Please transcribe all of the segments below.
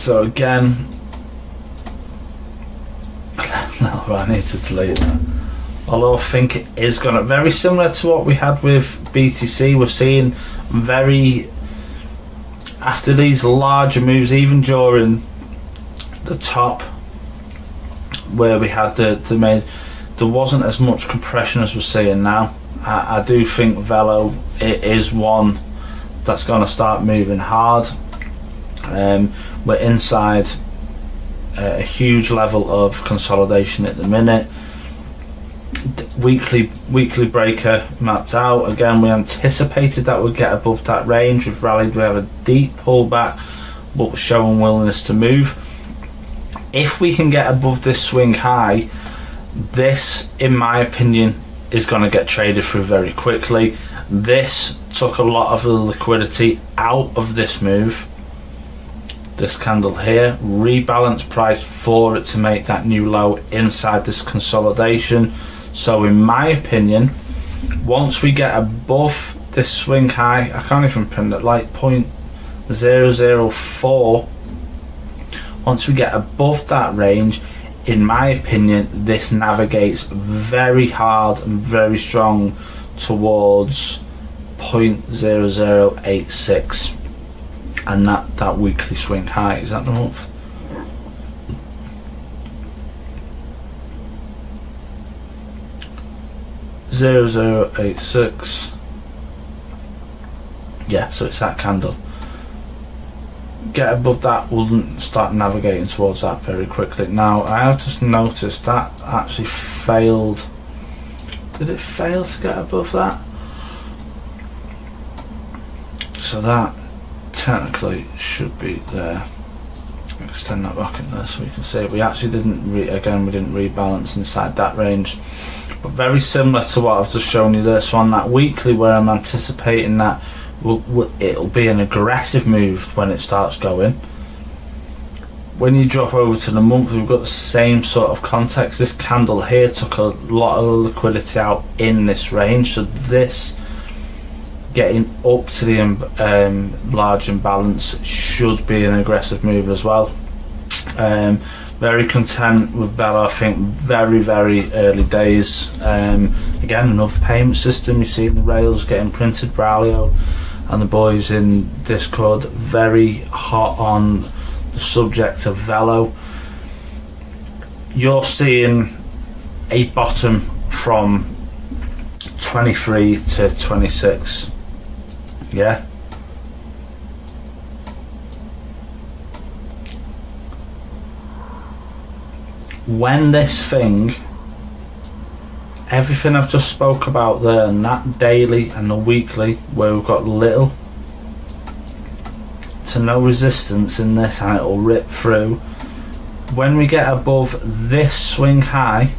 So again, no, I need to delete that. Although I think it is going to, very similar to what we had with BTC, we're seeing very, after these larger moves, even during the top where we had the main, there wasn't as much compression as we're seeing now. I do think velo, it is one that's going to start moving hard. We're inside a huge level of consolidation at the minute. Weekly breaker mapped out. Again, we anticipated that we'd get above that range. We've rallied, we have a deep pullback, but showing willingness to move. If we can get above this swing high, this, in my opinion, is going to get traded through very quickly. This took a lot of the liquidity out of this move. This candle here, rebalance price for it to make that new low inside this consolidation. So in my opinion, once we get above this swing high, I can't even print it, like 0.004, once we get above that range, in my opinion, this navigates very hard and very strong towards 0.0086, and that weekly swing high. Is that the month? .0086. Yeah, so it's that candle. Get above that, we'll start navigating towards that very quickly. Now I have just noticed that actually failed. Did it fail to get above that? So that technically should be there. Extend that back in there so we can see it. We actually didn't we didn't rebalance inside that range, but very similar to what I've just shown you there. So on that weekly, where I'm anticipating that it'll be an aggressive move when it starts going. When you drop over to the monthly, we've got the same sort of context. This candle here took a lot of liquidity out in this range, so this getting up to the large imbalance should be an aggressive move as well. Very content with Bella. I think very early days. Again, another payment system. You see the rails getting printed. Braulio and the boys in Discord very hot on the subject of velo. You're seeing a bottom from 23 to 26. Yeah. When this thing, everything I've just spoke about there, and that daily and the weekly, where we've got little to no resistance in this and it'll rip through, when we get above this swing high,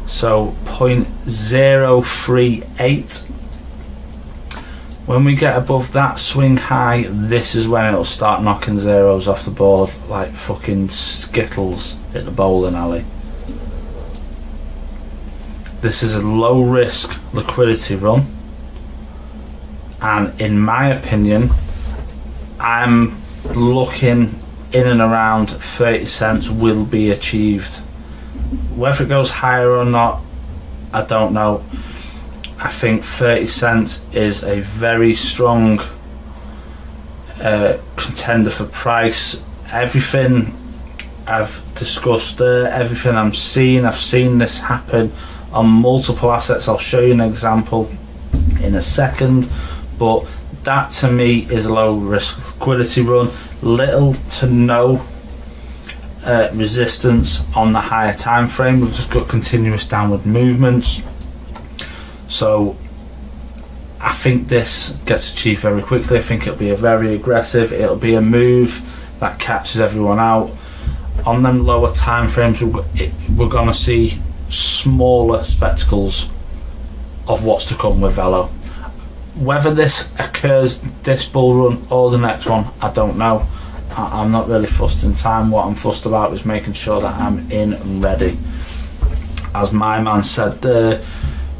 so 0.038, when we get above that swing high, this is when it'll start knocking zeros off the board like fucking Skittles at the bowling alley. This is a low risk liquidity run, and in my opinion, I'm looking in and around 30 cents will be achieved. Whether it goes higher or not, I don't know. I think 30 cents is a very strong contender for price. Everything I've discussed there, everything I'm seeing, I've seen this happen on multiple assets. I'll show you an example in a second, but that to me is a low risk liquidity run. Little to no resistance on the higher time frame. We've just got continuous downward movements, so I think this gets achieved very quickly. I think it'll be a very aggressive, it'll be a move that catches everyone out. On them lower time frames, we're going to see smaller spectacles of what's to come with velo. Whether this occurs this bull run or the next one, I don't know. I'm not really fussed in time. What I'm fussed about is making sure that I'm in and ready. As my man said there,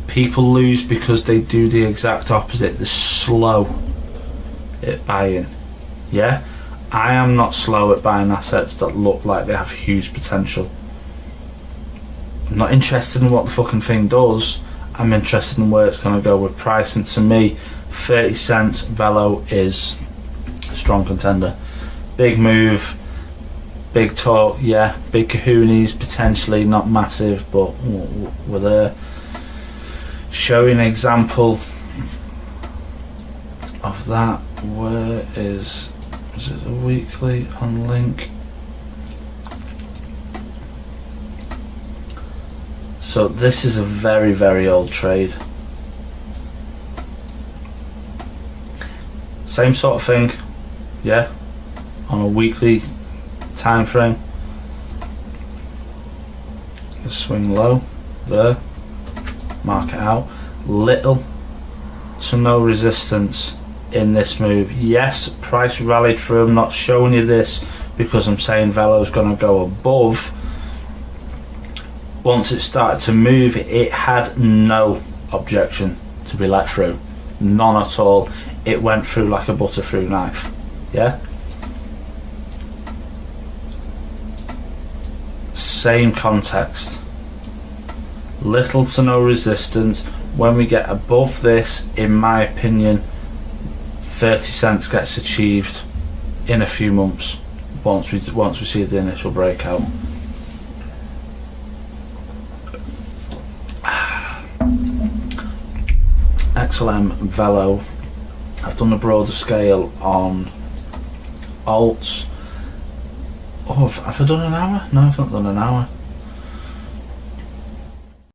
people lose because they do the exact opposite. They're slow at buying. Yeah, I am not slow at buying assets that look like they have huge potential. I'm not interested in what the fucking thing does. I'm interested in where it's going to go with price, and to me 30 cents velo is a strong contender. Big move, big talk, yeah, big kahoonies potentially, not massive, but we're there. Showing an example of that. Where is it a weekly on link? So this is a very, very old trade. Same sort of thing, yeah, on a weekly time frame. The swing low there, mark it out. Little to no resistance in this move. Yes, price rallied through. I'm not showing you this because I'm saying velo's going to go above. Once it started to move, it had no objection to be let through, none at all. It went through like a butter through knife, yeah. Same context, little to no resistance. When we get above this, in my opinion, 30 cents gets achieved in a few months once we see the initial breakout. XLM velo. I've done a broader scale on alts. Oh, have I done an hour? No, I've not done an hour.